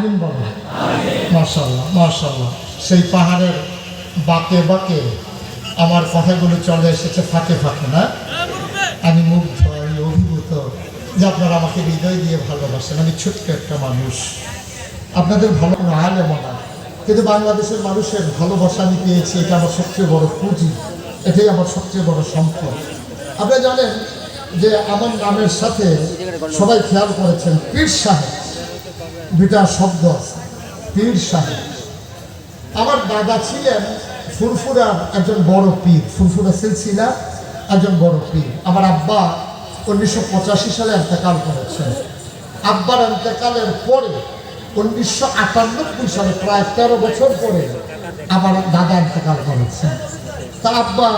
আমিন বলেন। মাশাআল্লাহ মাশাআল্লাহ। সেই পাহাড়ের বাঁকে বাঁকে আমার কথাগুলো চলে এসেছে ফাঁকে ফাঁকে, না? আমি মুগ্ধ, আমি অভিভূত যে আপনারা আমাকে হৃদয় দিয়ে ভালোবাসেন। আমি ছোট্ট একটা মানুষ, আপনাদের ভালো কোনো আলেম না, কিন্তু বাংলাদেশের মানুষের ভালোবাসা আমি পেয়েছি। এটা আমার সবচেয়ে বড় পুঁজি, এটাই আমার সবচেয়ে বড় সম্পদ। আপনারা জানেন যে আমার নামের সাথে সবাই খেয়াল করেছেন পীর সাহেব দুটা শব্দ আছে, পীর সাহেব। আমার দাদা ছিলেন ফুরফুরার একজন বড় পীর, ফুরফুরা সিলসিলা একজন বড় পীর। আমার আব্বা 1985 সালে ইন্তেকাল করেছেন। আব্বার ইন্তেকালের পরে 1998 সালে, প্রায় 13 বছর পরে আমার দাদা ইন্তেকাল করেছেন। তা আব্বা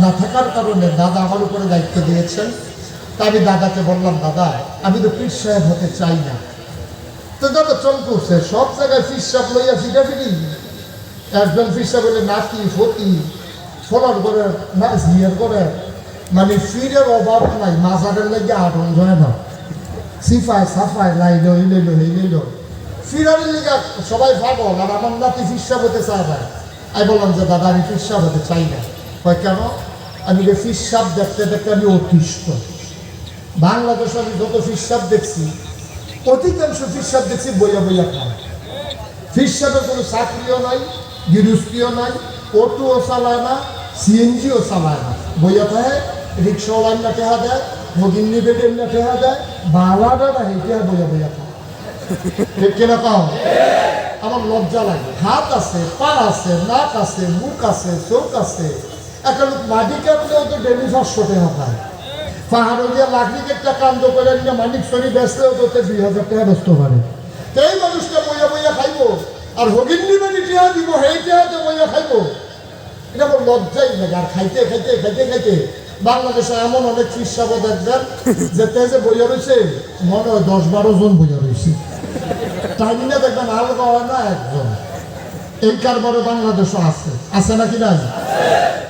না থাকার কারণে দাদা আমার উপরে দায়িত্ব দিয়েছেন। তা আমি দাদাকে বললাম, দাদা আমি তো পীর সাহেব হতে চাই না। তো দাদা চল করছে সব জায়গায় পীর সাহেব লইয়া ফিরি। একজন পীর সাহেব হলে নাতি ফতি ফলার করে না ঝিয়ার করে, মানে ফিরের অভাব নাই, মাজারের লেগে আটন যায় না, সিফাই সাফাই লাইল হইল ফিরারের লেগে সবাই পাগল। আর আমার নাতি পীর সাহেব হতে চায় না। আমি বললাম যে দাদা আমি পীর সাহেব হতে চাই না। হয় কেন? আমি যে পীর সাহেব দেখতে দেখতে আমি অতিষ্ঠ। বাংলাদেশে আমি যত পীর সাহেব দেখছি, অধিকাংশ পীর সাহেব দেখছি বইয়া বইয়া খায়। পীর সাহেবের কোনো চাকরিও নাই, গৃহস্থিও নাই, অটোও চালায় না, সিএনজিও চালায় না, বইয়া খায়। রিক্সাওয়ালার না টেহা দেয়, মগিন্নি বেডের না টেহা দেয়, বালাটা না হেঁটে বইয়া বইয়া খায়। ঠিক কিনা কম? আমার লজ্জা লাগে। হাত আছে, পা আছে, নাক আছে, মুখ আছে, চোখ আছে। একটা লোক মাটি কাটলেও তো ডেলি 500 টাকা পায়। পাহাড়ে গিয়ে লাকড়ি একটা কান্দ করে নিয়ে মানিক শনি বেচলেও তো 2000 টাকা বেচতে পারে। এই মানুষটা বইয়া বইয়া খাইব আর হগিন্নি বাড়ি টেহা দিব, সেই টেহাতে বইয়া খাইব। এটা আমার লজ্জাই লাগে। আর খাইতে খাইতে খাইতে খাইতে বাংলাদেশে এমন অনেক চিকিৎসা দেখবেন যে তেজে বইয়া রয়েছে, মনে হয় 10-12 জন বইয়া রয়েছে। টাইমিনা দেখবেন আলাদা হয় না একজন। এই কারবারে বাংলাদেশও আছে, আছে নাকি নাই?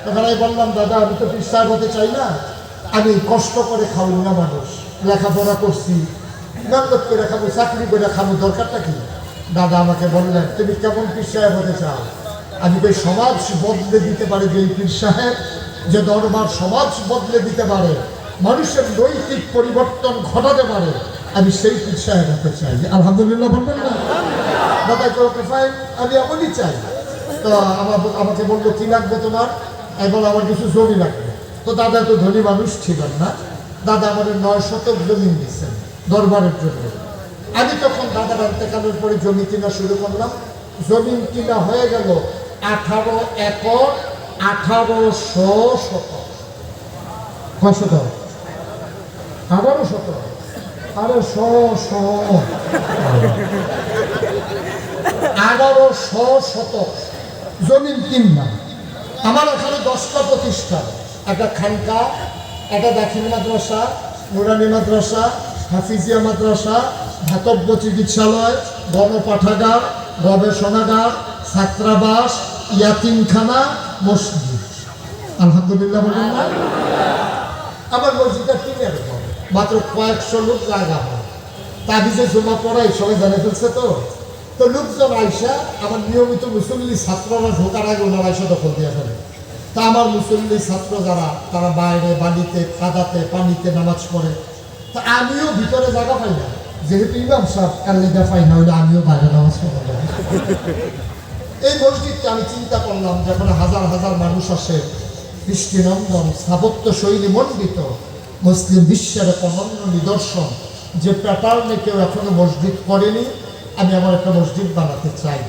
তখন আমি বললাম, দাদা আমি তো পীর সাহেব হতে চাই না। আমি কষ্ট করে খাওয়াই না মানুষ, লেখাপড়া করছি, মেহনত করে খাবো, চাকরি করে খাবো, দরকারটা কি? দাদা আমাকে বললেন, তুমি কেমন পীর সাহেব হতে চাও? আমি যে সমাজ বদলে দিতে পারে, যে পীর সাহেব যে দরবার সমাজ বদলে দিতে পারে, মানুষের নৈতিক পরিবর্তন ঘটাতে পারে, আমি সেই পীর সাহেব হতে চাই। আলহামদুলিল্লাহ বলবেন না? দাদা ফাইন, আমি এমনই চাই। তো আমাকে বললো কি লাগবে তোমার? আমি বললাম আমার কিছু জমি লাগবে। তো দাদা তো ধনী মানুষ ছিলেন না, দাদা আমাদের 9 শতক জমি দিচ্ছেন দরবারের জন্য। আমি তখন দাদার ইন্তেকালের পরে জমি কিনা শুরু করলাম। জমি কিনা হয়ে গেল 18 একর 1800 শতক। কয় শতক? 18 শতক। আরে 1800 শতক জমিন কিনলাম। আমার এখানে 10টা প্রতিষ্ঠান, একটা খানকা, একটা দাখিল মাদ্রাসা, নুরানি মাদ্রাসা, হাফিজিয়া মাদ্রাসা, ধাতব্য চিকিৎসালয়, গণপাঠাগার, গবেষণাগার, ছাত্রাবাস, ইয়াতিমখানা, মসজিদ। আলহামদুলিল্লাহ বলুন না? আমার মসজিদটা কিনে এরকম মাত্র কয়েকশো লোক জায়গা হয়। তাবিজে জমা পড়াই সবাই জানে ফেলছে। তো লোকজন আইসা আমার নিয়মিত মুসল্লি ছাত্ররা ঢোকার আগে ওনারা আইসা দখল দিয়ে ফেলে। তা আমার মুসল্লি ছাত্র যারা, তারা বাইরে বালিতে কাদাতে পানিতে নামাজ পড়ে। তা আমিও ভিতরে জায়গা পাই না, যেহেতু ইমাম সাহেব কাল্লিদা পাই না, হলে আমিও বাইরে নামাজ পড়ব। এই মসজিদটা আমি চিন্তা করলাম, যখন হাজার হাজার মানুষ আসে, দৃষ্টিনন্দন স্থাপত্য শৈলী মণ্ডিত, মুসলিম বিশ্বের এক অনন্য নিদর্শন, যে প্যাটার্নে কেউ এখনো মসজিদ করেনি, আমি আমার একটা মসজিদ বানাতে চাই।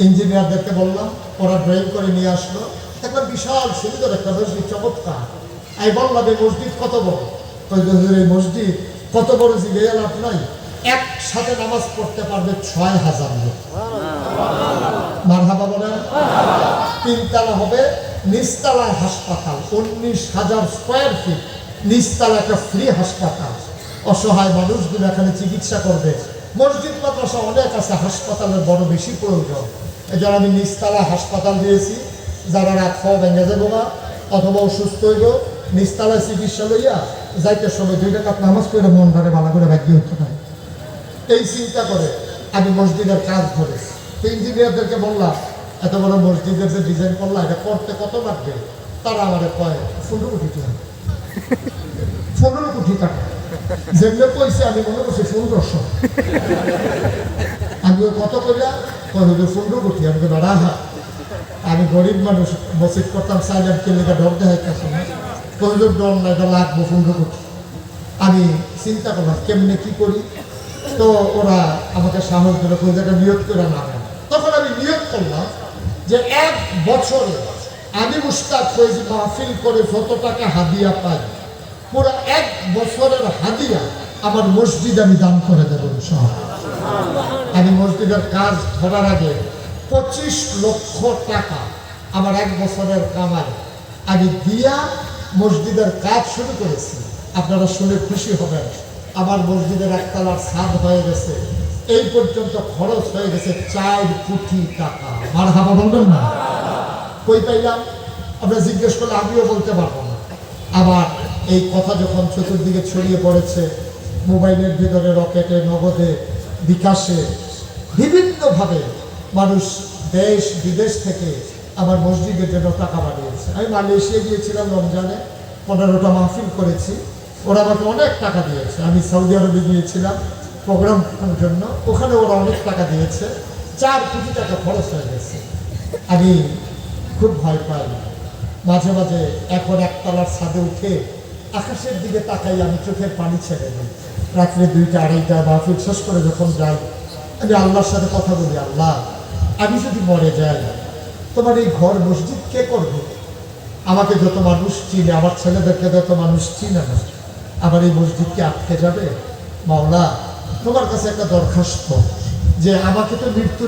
ইঞ্জিনিয়ারদেরকে বললাম, ওরা ড্রয়িং করে নিয়ে আসলো। একটা বিশাল সুন্দর একটা মসজিদ, চমৎকার। আমি বললাম এই মসজিদ কত বড়? এই মসজিদ কত বড় জিজ্ঞেস লাভ নাই, একসাথে নামাজ পড়তে পারবে 6000 লোক। মারহাবা বলেন। 3 তলা হবে, নিচতলায় হাসপাতাল, 19,000 স্কোয়ার ফিট, নিচতলা একটা ফ্রি হাসপাতাল। অসহায় মানুষগুলো এখানে চিকিৎসা করবে। মসজিদ মাদ্রাসা অনেক আছে, হাসপাতালের বড় বেশি প্রয়োজন। এই জন্য আমি নিচতলা হাসপাতাল দিয়েছি। যারা রাত খাওয়া ভেঙে যাবো না অথবা অসুস্থ হইল, নিচতলায় চিকিৎসা লইয়া যাইতে সময় 2 রাকাত নামাজ পড়ে মন ধরে ভালো করে ভাগ্য হতে পারে। এই চিন্তা করে আমি মসজিদের কাজ ধরেছি। তো ইঞ্জিনিয়ারদেরকে বললাম, এত বড় মসজিদের যে ডিজাইন করলাম এটা করতে কত লাগবে? তারা আমাদের কয় 15 কোটি টাকা। 15 কোটি টাকা যেগুলো কইছে আমি মনে করছি 1500। আমি কত কইলা? 15 কোটি। আমি রাহা, আমি গরিব মানুষ, মসজিদ করতাম সাইলেন্ট কেলিকা ডর দেখাইতেছে না, কইলেও ডর না, এটা লাগবো 15 কোটি। আমি চিন্তা করলাম কেমনে কি করি। তো ওরা আমাকে সাহস দিল, ওই জায়গায় নিয়োগ করে নামেন। তখন আমি নিয়োগ করলাম যে 1 বছরে আমি উস্তাদ ফৈজি মাহফিল করে যত টাকা হাদিয়া পাই, পুরো 1 বছরের হাদিয়া আমার মসজিদ আমি দান করে দেবো ইনশাআল্লাহ। আমি মসজিদের কাজ ধরার আগে 25 লক্ষ টাকা আমার 1 বছরের কামাই আমি দিয়া মসজিদের কাজ শুরু করেছি। আপনারা শুনে খুশি হবেন, আমার মসজিদের একতলার ছাদ হয়ে গেছে, এই পর্যন্ত খরচ হয়ে গেছে 4 কোটি টাকা। মারহাবা বলবেন না? কই পাইলাম? আমরা জিজ্ঞেস করলে আমিও বলতে পারবো না। আবার এই কথা যখন চতুর্দিকে ছড়িয়ে পড়েছে, মোবাইলের ভিতরে, রকেটে, নগদে, বিকাশে, বিভিন্নভাবে মানুষ দেশ বিদেশ থেকে আমার মসজিদের জন্য টাকা বানিয়েছে। আমি মালয়েশিয়া গিয়েছিলাম রমজানে, 15টা মাহফিল করেছি, ওরা আমাকে অনেক টাকা দিয়েছে। আমি সৌদি আরবে গিয়েছিলাম প্রোগ্রাম করার জন্য, ওখানে ওরা অনেক টাকা দিয়েছে। 4 কোটি টাকা খরচ হয়ে গেছে। আমি খুব ভয় পাই মাঝে মাঝে। এখন একতলার ছাদে উঠে আকাশের দিকে তাকাই, আমি চোখের পানি ছেড়ে দিই। রাত্রে 2টা 2:30 মাহফিল শেষ করে যখন যাই, আমি আল্লাহর সাথে কথা বলি, আল্লাহ আমি যদি মরে যাই, তোমার এই ঘর মসজিদ কে করবে? আমাকে যত মানুষ চিনে, আমার ছেলেদেরকে যত মানুষ চিনে না, আমার এই মসজিদকে আটকে যাবে? মাওলা তোমার কাছে একটা দরখাস্ত, যে আমাকে তো মৃত্যু